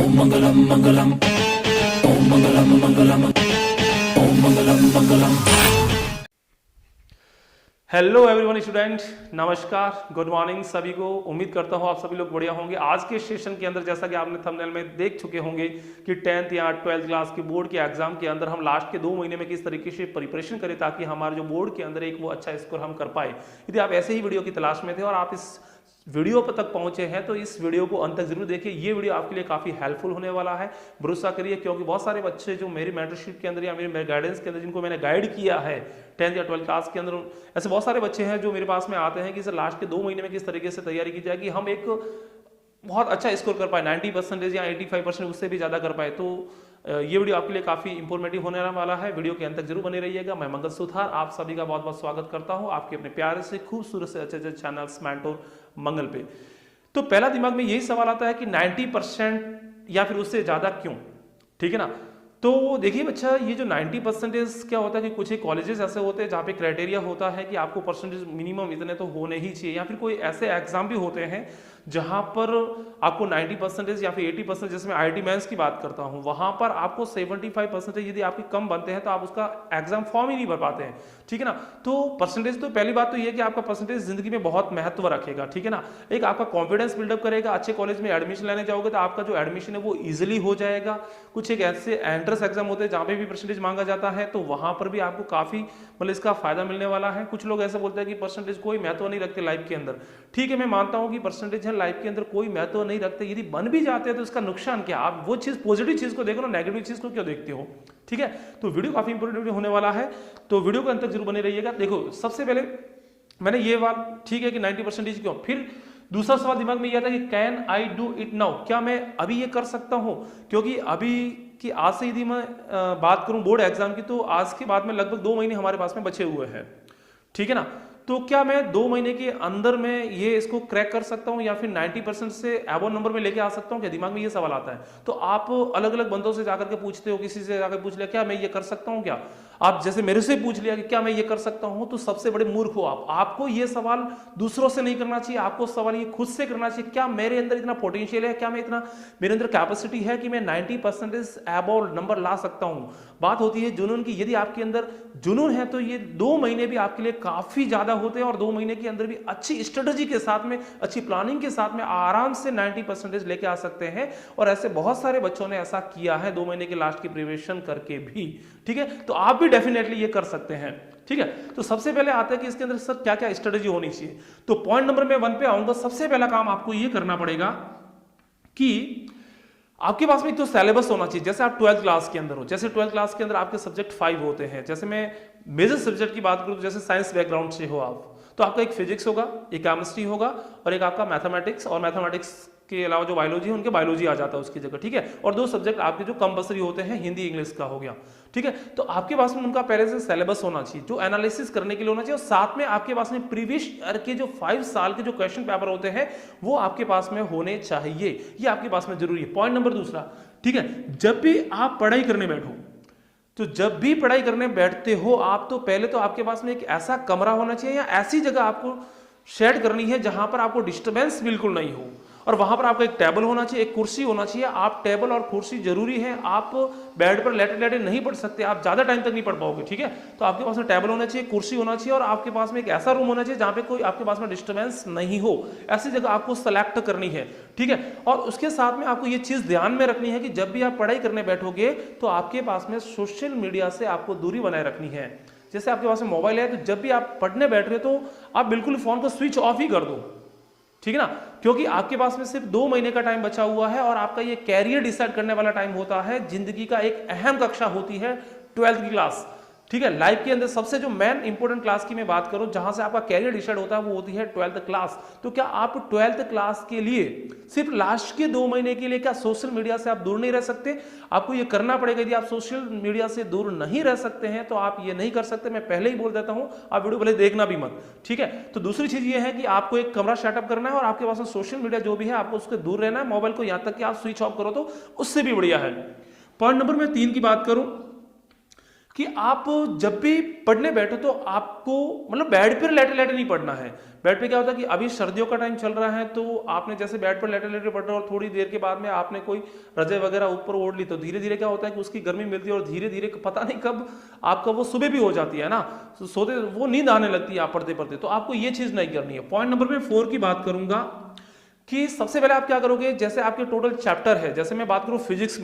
ओम मंगलम मंगलम, ओम मंगलम मंगलम, ओम मंगलम मंगलम। Hello everyone student, नमस्कार, good morning सभी को। उम्मीद करता हूँ आप सभी लोग बढ़िया होंगे। आज के सेशन के अंदर जैसा कि आपने थंबनेल में देख चुके होंगे कि 10th या 12th क्लास के बोर्ड के एग्जाम के अंदर हम लास्ट के 2 महीने में किस तरीके से प्रिपरेशन करें ताकि हमारे जो बोर्ड के अंदर एक वो अच्छा स्कोर हम कर पाए। यदि आप ऐसे ही वीडियो की तलाश में थे और आप इस वीडियो पर तक पहुंचे हैं तो इस वीडियो को अंत तक जरूर देखिए। ये वीडियो आपके लिए काफी हेल्पफुल होने वाला है, भरोसा करिए, क्योंकि बहुत सारे बच्चे जो मेरी मेंटरशिप के अंदर या मेरे गाइडेंस के अंदर जिनको मैंने गाइड किया है 10th या 12th क्लास के अंदर, ऐसे बहुत सारे बच्चे हैं जो मेरे पास में आते हैं कि सर लास्ट के 2 महीने में किस तरीके से तैयारी की जाए कि हम एक बहुत अच्छा स्कोर कर पाए, 90% या 85% उससे भी ज्यादा कर पाए। तो ये वीडियो आपके लिए काफी इंफॉर्मेटिव होने वाला है। वीडियो के अंत तक जरूर बने रहिएगा। मैं मंगल सुथार आप सभी का बहुत बहुत स्वागत करता हूं आपके अपने प्यारे से खूबसूरत से अच्छे चैनल मेंटोर मंगल पे। तो पहला दिमाग में यही सवाल आता है कि 90% या फिर उससे ज्यादा क्यों, ठीक है ना। तो देखिए बच्चा, ये जो 90% क्या होता है कि कुछ ही कॉलेजेस ऐसे होते हैं जहाँ पे क्राइटेरिया होता है कि आपको परसेंटेज मिनिमम इतने तो होने ही चाहिए, या फिर कोई ऐसे एग्जाम भी होते हैं जहां पर आपको 90% या फिर 80%, जैसे मैं IIT मेंस की बात करता हूं, वहां पर आपको 75% यदि आपके कम बनते हैं तो आप उसका एग्जाम फॉर्म ही नहीं भर पाते हैं, ठीक है ना। तो परसेंटेज, तो पहली बात तो ये है कि आपका परसेंटेज जिंदगी में बहुत महत्व रखेगा, ठीक है ना। एक आपका कॉन्फिडेंस बिल्डअप करेगा, अच्छे कॉलेज में एडमिशन लेने जाओगे तो आपका जो एडमिशन है वो ईजिली हो जाएगा। कुछ एक ऐसे एंट्रेंस एग्जाम होते हैं जहां पे भी परसेंटेज मांगा जाता है, तो वहां पर भी आपको काफी मतलब इसका फायदा मिलने वाला है। कुछ लोग ऐसे बोलते हैं कि परसेंटेज कोई महत्व नहीं रखते लाइफ के अंदर, ठीक है, मैं मानता हूं कि परसेंटेज है लाइफ के अंदर कोई महत्व नहीं रखते। यदि बन भी जाते हैं तो इसका नुकसान क्या, आप वो चीज पॉजिटिव चीज को देखो ना, नेगेटिव चीज को क्यों देखते हो, ठीक है। तो वीडियो काफी इंपोर्टेंट होने वाला है, तो वीडियो को अंत तक जरूर बने रहिएगा। देखो सबसे पहले मैंने ये बात, ठीक है कि 90% क्यों, फिर दूसरा सवाल दिमाग में यह था कि can I do it now, क्या मैं अभी ये कर सकता हूं, क्योंकि अभी कि आज से यदि मैं बात करूं बोर्ड एग्जाम की, तो आज के बाद में लगभग 2 महीने हमारे पास में बचे हुए हैं, ठीक है ना। तो क्या मैं 2 महीने के अंदर में ये इसको क्रैक कर सकता हूं या फिर 90% से एबो नंबर में लेके आ सकता हूं क्या, दिमाग में ये सवाल आता है। तो आप अलग अलग बंदों से जाकर के पूछते हो, किसी से जाकर पूछ लिया क्या मैं ये कर सकता हूं क्या, आप जैसे मेरे से पूछ लिया कि क्या मैं ये कर सकता हूं, तो सबसे बड़े मूर्ख हो आप। आपको ये सवाल दूसरों से नहीं करना चाहिए, आपको सवाल ये खुद से करना चाहिए, क्या मेरे अंदर इतना पोटेंशियल है, क्या मैं इतना, मेरे अंदर कैपेसिटी है कि मैं 90% एबो नंबर ला सकता हूं। बात होती है जुनून की, यदि आपके अंदर जुनून है तो ये 2 महीने भी आपके लिए काफी ज्यादा होते हैं और 2 महीने के अंदर भी अच्छी स्ट्रेटजी के साथ में, अच्छी प्लानिंग के साथ में आराम से 90% लेके आ सकते हैं। और ऐसे बहुत सारे बच्चों ने ऐसा किया है 2 महीने के लास्ट की प्रिपरेशन करके भी, ठीक है। तो आप भी डेफिनेटली ये कर सकते हैं, ठीक है। तो सबसे पहले आता है कि इसके अंदर सर क्या क्या स्ट्रेटजी होनी चाहिए। तो पॉइंट नंबर में 1 पे आऊंगा। सबसे पहला काम आपको ये करना पड़ेगा कि आपके पास में एक तो सिलेबस होना चाहिए। जैसे आप 12th क्लास के अंदर हो, जैसे 12th क्लास के अंदर आपके सब्जेक्ट 5 होते हैं, जैसे मैं मेजर सब्जेक्ट की बात करूं तो जैसे साइंस बैकग्राउंड से हो आप, तो आपका एक फिजिक्स होगा, एक केमिस्ट्री होगा और एक आपका मैथमेटिक्स, और मैथमेटिक्स के अलावा जो बायोलॉजी है उनके बायोलॉजी आ जाता है उसकी जगह, ठीक है। और 2 सब्जेक्ट आपके जो कंपल्सरी होते हैं, हिंदी इंग्लिश का हो गया, ठीक है। तो आपके पास में उनका पहले से सिलेबस होना चाहिए जो एनालिसिस करने के लिए होना चाहिए, और साथ में आपके पास में प्रीवियस ईयर के जो 5 साल के जो क्वेश्चन पेपर होते हैं वो आपके पास में होने चाहिए, ये आपके पास में जरूरी है। पॉइंट नंबर दूसरा, ठीक है, जब भी आप पढ़ाई करने बैठो, तो जब भी पढ़ाई करने बैठते हो आप, तो पहले तो आपके पास में एक ऐसा कमरा होना चाहिए या ऐसी जगह आपको सेट करनी है जहां पर आपको डिस्टरबेंस बिल्कुल नहीं हो, और वहां पर आपका एक टेबल होना चाहिए, एक कुर्सी होना चाहिए। आप टेबल और कुर्सी जरूरी है, आप बेड पर लेटे लेटे नहीं पढ़ सकते, आप ज्यादा टाइम तक नहीं पढ़ पाओगे, ठीक है। तो आपके पास में टेबल होना चाहिए, कुर्सी होना चाहिए, और आपके पास में एक ऐसा रूम होना चाहिए जहां पे कोई आपके पास में डिस्टर्बेंस नहीं हो, ऐसी जगह आपको सेलेक्ट करनी है, ठीक है। और उसके साथ में आपको ये चीज ध्यान में रखनी है कि जब भी आप पढ़ाई करने बैठोगे तो आपके पास में सोशल मीडिया से आपको दूरी बनाए रखनी है। जैसे आपके पास में मोबाइल है, तो जब भी आप पढ़ने बैठ रहे हो तो आप बिल्कुल फोन को स्विच ऑफ ही कर दो, ठीक है ना, क्योंकि आपके पास में सिर्फ 2 महीने का टाइम बचा हुआ है और आपका ये कैरियर डिसाइड करने वाला टाइम होता है। जिंदगी का एक अहम कक्षा होती है 12th की क्लास, ठीक है। लाइफ के अंदर सबसे जो मेन इंपॉर्टेंट क्लास की मैं बात करूं जहां से आपका कैरियर डिसाइड होता है वो होती है 12th क्लास। तो क्या आप 12th क्लास के लिए सिर्फ लास्ट के 2 महीने के लिए क्या सोशल मीडिया से आप दूर नहीं रह सकते, आपको ये करना पड़ेगा। यदि आप सोशल मीडिया से दूर नहीं रह सकते हैं तो आप ये नहीं कर सकते, मैं पहले ही बोल देता हूं, आप वीडियो भले देखना भी मत, ठीक है। तो दूसरी चीज ये है कि आपको एक कमरा सेटअप करना है और आपके पास सोशल मीडिया जो भी है आपको उसके दूर रहना है, मोबाइल को यहां तक कि आप स्विच ऑफ करो तो उससे भी बढ़िया है। पॉइंट नंबर मैं 3 की बात करूं, कि आप जब भी पढ़ने बैठो तो आपको मतलब बेड पर लेटे लेटे नहीं पढ़ना है। बेड पे क्या होता है कि अभी सर्दियों का टाइम चल रहा है तो आपने जैसे बेड पर लेटे लेटे पढ़ रहे हो और थोड़ी देर के बाद में आपने कोई रजाई वगैरह ऊपर ओढ़ ली तो धीरे धीरे क्या होता है कि उसकी गर्मी मिलती है और धीरे धीरे पता नहीं कब आपका वो सुबह भी हो जाती है ना, तो सोते वो नींद आने लगती है आप पढ़ते पढ़ते। तो आपको ये चीज नहीं करनी है। पॉइंट नंबर में 4 की बात करूंगा कि सबसे पहले आप क्या करोगे, जैसे आपके टोटल चैप्टर है, जैसे मैं बात करूं फिजिक्स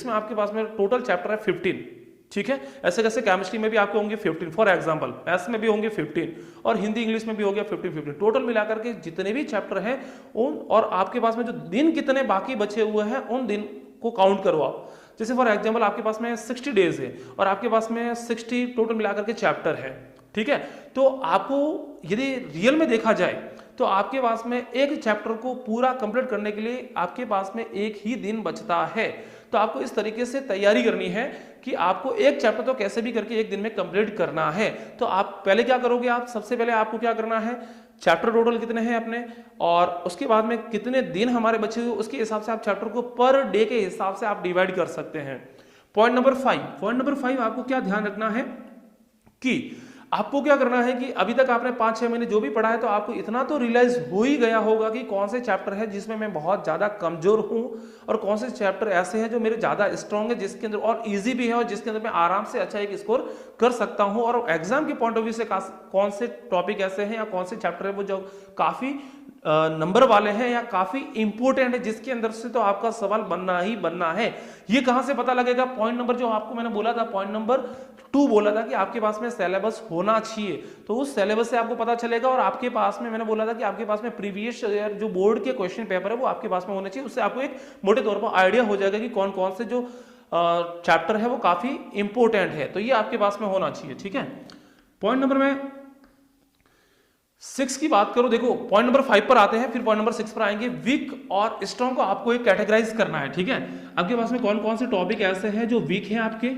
में आपके पास में टोटल चैप्टर है 15, ठीक है। ऐसे कैसे केमिस्ट्री में भी आपके होंगे 15 फॉर एग्जांपल, मैथ्स में भी होंगे 15 और हिंदी इंग्लिश में भी हो गया 15 टोटल मिलाकर के जितने भी चैप्टर हैं उन, और आपके पास में जो दिन कितने बाकी बचे हुए हैं उन दिन को काउंट करो आप। जैसे फॉर एग्जांपल आपके पास में 60 डेज है और आपके पास में 60 टोटल मिलाकर के चैप्टर है, ठीक है। तो आपको यदि रियल में देखा जाए तो आपके पास में एक चैप्टर को पूरा कंप्लीट करने के लिए आपके पास में एक ही दिन बचता है। तो आपको इस तरीके से तैयारी करनी है कि आपको एक चैप्टर तो कैसे भी करके एक दिन में कंप्लीट करना है। तो आप पहले क्या करोगे, आप सबसे पहले आपको क्या करना है, चैप्टर टोटल कितने हैं अपने और उसके बाद में कितने दिन हमारे बचे हुए उसके हिसाब से आप चैप्टर को पर डे के हिसाब से आप डिवाइड कर सकते हैं। पॉइंट नंबर 5 आपको क्या ध्यान रखना है कि आपको क्या करना है कि अभी तक आपने 5-6 महीने जो भी पढ़ा है तो आपको इतना तो रियलाइज हो ही गया होगा कि कौन से चैप्टर है जिसमें मैं बहुत ज्यादा कमजोर हूं और कौन से चैप्टर ऐसे हैं जो मेरे ज्यादा स्ट्रांग है, जिसके अंदर और इजी भी है और जिसके अंदर मैं आराम से अच्छा एक स्कोर कर सकता हूं। और एग्जाम के पॉइंट ऑफ व्यू से कौन से टॉपिक ऐसे हैं या कौन से चैप्टर है वो जो काफी नंबर वाले हैं या काफी इंपोर्टेंट है, जिसके अंदर से तो आपका सवाल बनना ही बनना है। ये कहां से पता लगेगा, पॉइंट नंबर जो आपको मैंने बोला था, पॉइंट नंबर 2 बोला था कि आपके पास में सिलेबस होना चाहिए, तो उस सिलेबस से आपको पता चलेगा। और आपके पास में मैंने बोला था कि आपके पास में प्रीवियस ईयर जो बोर्ड के क्वेश्चन पेपर है वो आपके पास में होने चाहिए। उससे आपको एक मोटे तौर पर आइडिया हो जाएगा कि कौन कौन से जो चैप्टर है वो काफी इंपोर्टेंट है, तो ये आपके पास में होना चाहिए, ठीक है। पॉइंट नंबर में 6 की बात करो, देखो पॉइंट नंबर 5 पर आते हैं, फिर पॉइंट नंबर 6 पर आएंगे। वीक और स्ट्रॉन्ग को आपको एक कैटेगराइज करना है, ठीक है। आपके पास में कौन कौन से टॉपिक ऐसे हैं जो वीक हैं आपके,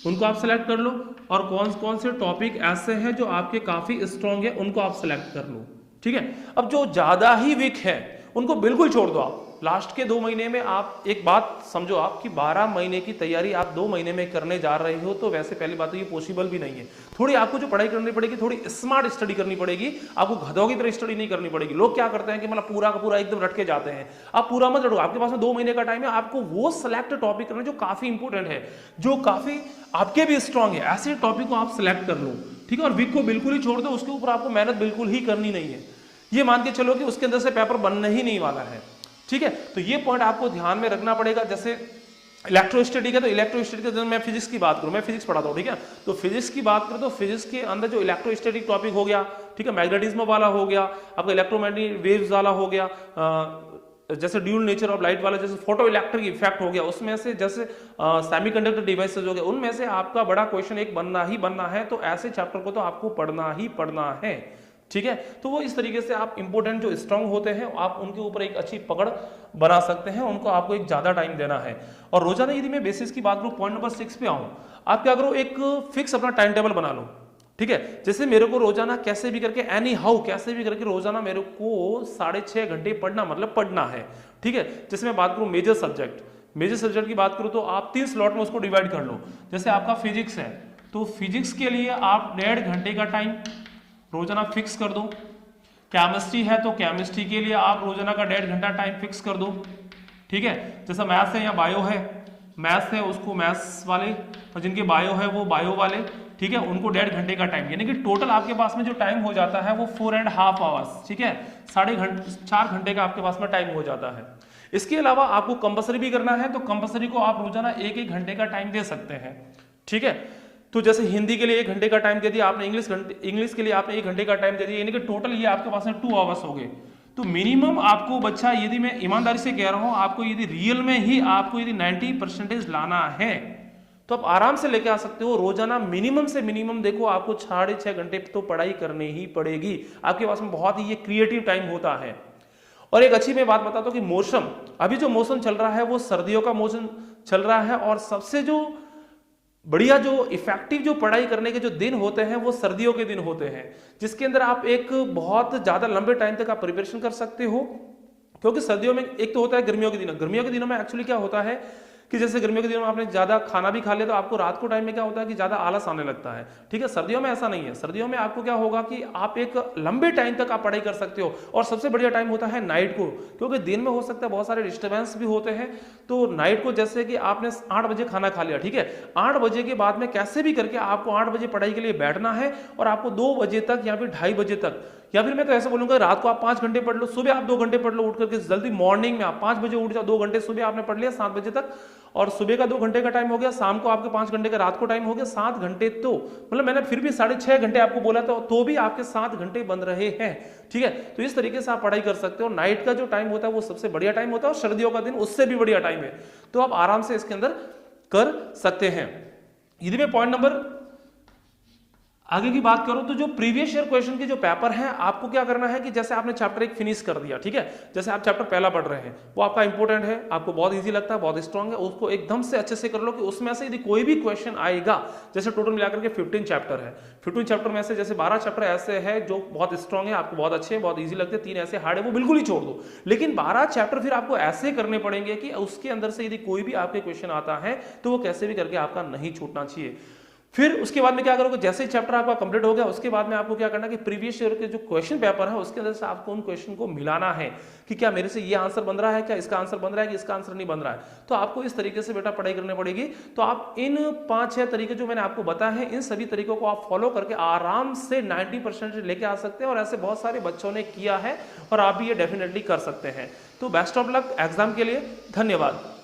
उनको आप सेलेक्ट कर लो, और कौन कौन से टॉपिक ऐसे हैं जो आपके काफी स्ट्रॉन्ग है उनको आप सेलेक्ट कर लो, ठीक है। अब जो ज्यादा ही वीक है उनको बिल्कुल छोड़ दो आप। लास्ट के 2 महीने में आप एक बात समझो आप कि 12 महीने की तैयारी आप 2 महीने में करने जा रहे हो, तो वैसे पहली बात तो ये पॉसिबल भी नहीं है। थोड़ी आपको जो पढ़ाई करनी पड़ेगी, थोड़ी स्मार्ट स्टडी करनी पड़ेगी, आपको गधों की तरह स्टडी नहीं करनी पड़ेगी। लोग क्या करते हैं कि मतलब पूरा का पूरा एकदम रट के जाते हैं, आप पूरा मत रटो। आपके पास में 2 महीने का टाइम है, आपको वो सिलेक्ट टॉपिक करना जो काफी इंपोर्टेंट है, जो काफी आपके भी स्ट्रांग है, ऐसे टॉपिक को आप सिलेक्ट कर लो, ठीक है। और वीक को बिल्कुल ही छोड़ दो, उसके ऊपर आपको मेहनत बिल्कुल ही करनी नहीं है। ये मान के चलो कि उसके अंदर से पेपर बनने ही नहीं वाला है, ठीक है। तो ये पॉइंट आपको ध्यान में रखना पड़ेगा। जैसे इलेक्ट्रोस्टैटिक है तो इलेक्ट्रोस्टैटिक का मैं फिजिक्स की बात करूं, मैं फिजिक्स पढ़ाता हूं, ठीक है। तो फिजिक्स की बात करें तो फिजिक्स के अंदर जो इलेक्ट्रोस्टैटिक टॉपिक हो गया, ठीक है, मैग्नेटिज्म वाला हो गया, आपका इलेक्ट्रोमैग्नेटिक वेव्स वाला हो गया, जैसे ड्यूल नेचर ऑफ लाइट वाला, जैसे फोटो इलेक्ट्रिक इफेक्ट हो गया, उसमें से जैसे सेमीकंडक्टर डिवाइसेस हो गया, उनमें से आपका बड़ा क्वेश्चन एक बनना ही बनना है। तो ऐसे चैप्टर को तो आपको पढ़ना ही पढ़ना है, ठीक है। तो वो इस तरीके से आप इंपोर्टेंट जो स्ट्रांग होते हैं आप उनके ऊपर एक अच्छी पकड़ बना सकते हैं, उनको आपको एक ज्यादा टाइम देना है। और रोजाना यदि मैं बेसिस की बात करूं, पॉइंट नंबर 6 पे आऊं, आप क्या करो, एक फिक्स अपना टाइम टेबल बना लो, ठीक है। जैसे मेरे को रोजाना कैसे भी करके एनी हाउ कैसे भी करके रोजाना मेरे को 6.5 घंटे पढ़ना मतलब पढ़ना है, ठीक है। जैसे मैं बात करूं मेजर सब्जेक्ट की बात करूं तो आप 3 स्लॉट में उसको डिवाइड कर लो। जैसे आपका फिजिक्स है तो फिजिक्स के लिए आप 1.5 घंटे का टाइम रोजाना फिक्स कर दो। केमिस्ट्री है तो केमिस्ट्री के लिए आप रोजाना का 1.5 घंटा टाइम फिक्स कर दो, ठीक है। जैसा मैथ्स है या बायो है, मैथ्स है उसको मैथ्स वाले, और जिनके बायो है वो बायो वाले, ठीक है, उनको 1.5 घंटे का टाइम, यानी कि टोटल आपके पास में जो टाइम हो जाता है वो 4.5 आवर्स, ठीक है, 4 घंटे का आपके पास में टाइम हो जाता है। इसके अलावा आपको कंपल्सरी भी करना है तो कंपल्सरी को आप रोजाना 1-1 घंटे का टाइम दे सकते हैं, ठीक है। तो जैसे हिंदी के लिए 1 घंटे का टाइम दे दिया आपने, इंग्लिश के लिए आपने 1 घंटे का टाइम दे दिया, यानी कि टोटल ये आपके पास में 2 आवर्स हो गए। तो मिनिमम आपको बच्चा, यदि मैं ईमानदारी से कह रहा हूं, आपको यदि रियल में ही आपको यदि 90% लाना है तो आप आराम से लेके आ सकते हो। रोजाना मिनिमम से मिनिमम देखो आपको 6.5 घंटे तो पढ़ाई करनी ही पड़ेगी। आपके पास में बहुत ही ये क्रिएटिव टाइम होता है। और एक अच्छी मैं बात बताता हूं कि मौसम, अभी जो मौसम चल रहा है वो सर्दियों का मौसम चल रहा है, और सबसे जो बढ़िया जो इफेक्टिव जो पढ़ाई करने के जो दिन होते हैं वो सर्दियों के दिन होते हैं, जिसके अंदर आप एक बहुत ज्यादा लंबे टाइम तक आप प्रिपरेशन कर सकते हो। क्योंकि सर्दियों में एक तो होता है गर्मियों के दिनों में एक्चुअली क्या होता है कि जैसे गर्मियों के दिनों में आपने ज़्यादा खाना भी खा लिया तो आपको रात को टाइम में क्या होता है कि ज़्यादा आलस आने लगता है। ठीक है, सर्दियों में ऐसा नहीं है। सर्दियों में आपको क्या होगा कि आप एक लंबे टाइम तक आप पढ़ाई कर सकते हो, और सबसे बढ़िया टाइम होता है नाइट को, क्योंकि दिन में हो सकता है बहुत सारे डिस्टर्बेंस भी होते हैं। तो नाइट को जैसे कि आपने 8 बजे खाना खा लिया, ठीक है, 8 बजे के बाद में कैसे भी करके आपको 8 बजे पढ़ाई के लिए बैठना है, और आपको 2 बजे तक या फिर 2:30 बजे तक, या फिर मैं तो ऐसा बोलूंगा रात को आप 5 घंटे पढ़ लो, सुबह आप 2 घंटे पढ़ लो उठ करके जल्दी, मॉर्निंग में आप 5 बजे उठ जाओ, 2 घंटे सुबह आपने पढ़ लिया 7 बजे तक, और सुबह का 2 घंटे का टाइम हो गया, शाम को आपके 5 घंटे का रात को टाइम हो गया, 7 घंटे। तो मतलब मैंने फिर भी 6.5 घंटे आपको बोला था, तो भी आपके 7 घंटे बन रहे हैं। ठीक है, तो इस तरीके से आप पढ़ाई कर सकते हो। नाइट का जो टाइम होता है वो सबसे बढ़िया टाइम होता है, और सर्दियों का दिन उससे भी बढ़िया टाइम है, तो आप आराम से इसके अंदर कर सकते हैं। यदि मैं पॉइंट नंबर आगे की बात करूं तो जो प्रीवियस ईयर क्वेश्चन के जो पेपर हैं, आपको क्या करना है कि जैसे आपने चैप्टर 1 फिनिश कर दिया, ठीक है, जैसे आप चैप्टर पहला पढ़ रहे हैं, वो आपका इंपॉर्टेंट है, आपको बहुत इजी लगता है, बहुत स्ट्रांग है, उसको एकदम से अच्छे से कर लो कि उसमें से यदि कोई भी क्वेश्चन आएगा, जैसे टोटल मिलाकर के 15 चैप्टर है, 15 चैप्टर में से जैसे 12 चैप्टर ऐसे है जो बहुत स्ट्रांग है, आपको बहुत अच्छे हैं, बहुत ईजी लगते हैं, 3 ऐसे हार्ड है, वो बिल्कुल ही छोड़ दो। लेकिन 12 चैप्टर फिर आपको ऐसे करने पड़ेंगे कि उसके अंदर से यदि कोई भी आपके क्वेश्चन आता है तो वो कैसे भी करके आपका नहीं छूटना चाहिए। फिर उसके बाद में क्या करोगे, जैसे ही चैप्टर आपका कंप्लीट हो गया उसके बाद में आपको क्या करना है कि प्रीवियस ईयर के जो क्वेश्चन पेपर है उसके अंदर से आपको उन क्वेश्चन को मिलाना है कि क्या मेरे से ये आंसर बन रहा है, क्या इसका आंसर बन रहा है, कि इसका आंसर नहीं बन रहा है। तो आपको इस तरीके से बेटा पढ़ाई करनी पड़ेगी। तो आप इन 5-6 तरीके जो मैंने आपको बताए हैं, इन सभी तरीकों को आप फॉलो करके आराम से 90% लेके आ सकते हैं, और ऐसे बहुत सारे बच्चों ने किया है, और आप भी ये डेफिनेटली कर सकते हैं। तो बेस्ट ऑफ लक एग्जाम के लिए, धन्यवाद।